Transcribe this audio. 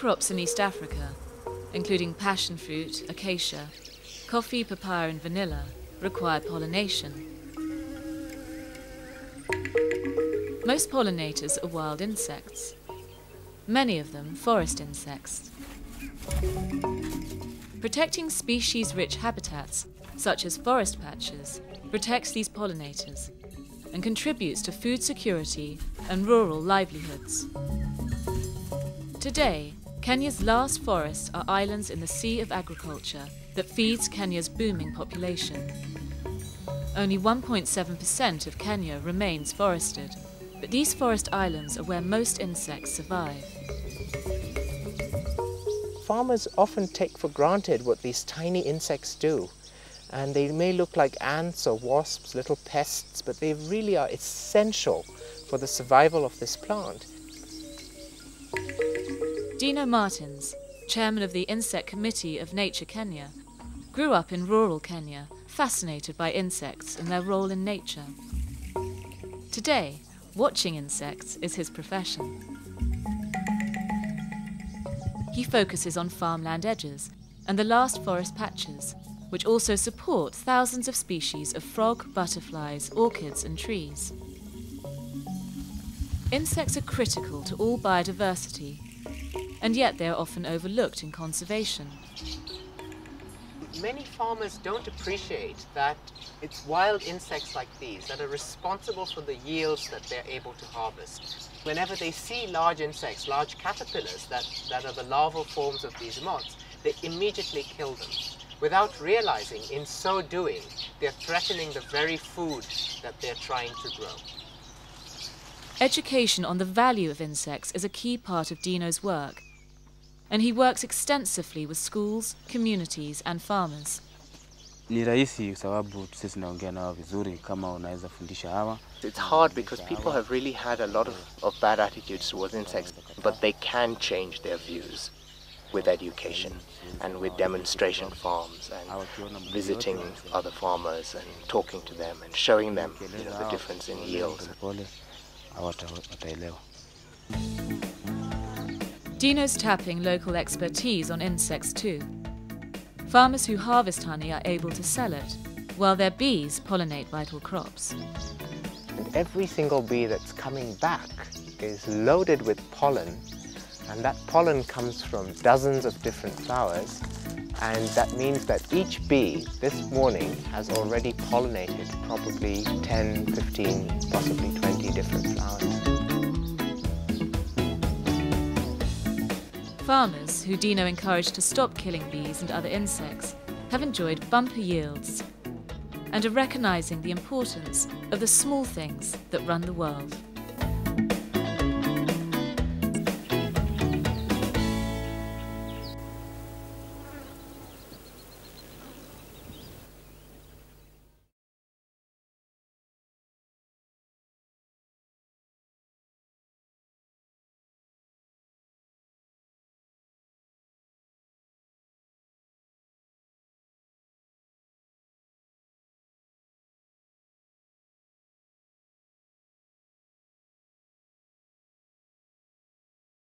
crops in East Africa, including passion fruit, acacia, coffee, papaya and vanilla, require pollination. Most pollinators are wild insects, many of them forest insects. Protecting species-rich habitats, such as forest patches, protects these pollinators and contributes to food security and rural livelihoods. Today, Kenya's last forests are islands in the sea of agriculture that feeds Kenya's booming population. Only 1.7% of Kenya remains forested, but these forest islands are where most insects survive. Farmers often take for granted what these tiny insects do. And they may look like ants or wasps, little pests, but they really are essential for the survival of this plant. Dino Martins, chairman of the Insect Committee of Nature Kenya, grew up in rural Kenya, fascinated by insects and their role in nature. Today, watching insects is his profession. He focuses on farmland edges and the last forest patches, which also support thousands of species of frog, butterflies, orchids and trees. Insects are critical to all biodiversity, and yet they are often overlooked in conservation. Many farmers don't appreciate that it's wild insects like these that are responsible for the yields that they're able to harvest. Whenever they see large insects, large caterpillars that are the larval forms of these moths, they immediately kill them, without realizing in so doing they're threatening the very food that they're trying to grow. Education on the value of insects is a key part of Dino's work, and he works extensively with schools, communities and farmers. It's hard because people have really had a lot of bad attitudes towards insects, but they can change their views with education and with demonstration farms and visiting other farmers and talking to them and showing them, the difference in yield. Dino's tapping local expertise on insects too. Farmers who harvest honey are able to sell it, while their bees pollinate vital crops. And every single bee that's coming back is loaded with pollen, and that pollen comes from dozens of different flowers, and that means that each bee this morning has already pollinated probably 10, 15, possibly 20 different flowers. Farmers, who Dino encouraged to stop killing bees and other insects, have enjoyed bumper yields and are recognizing the importance of the small things that run the world.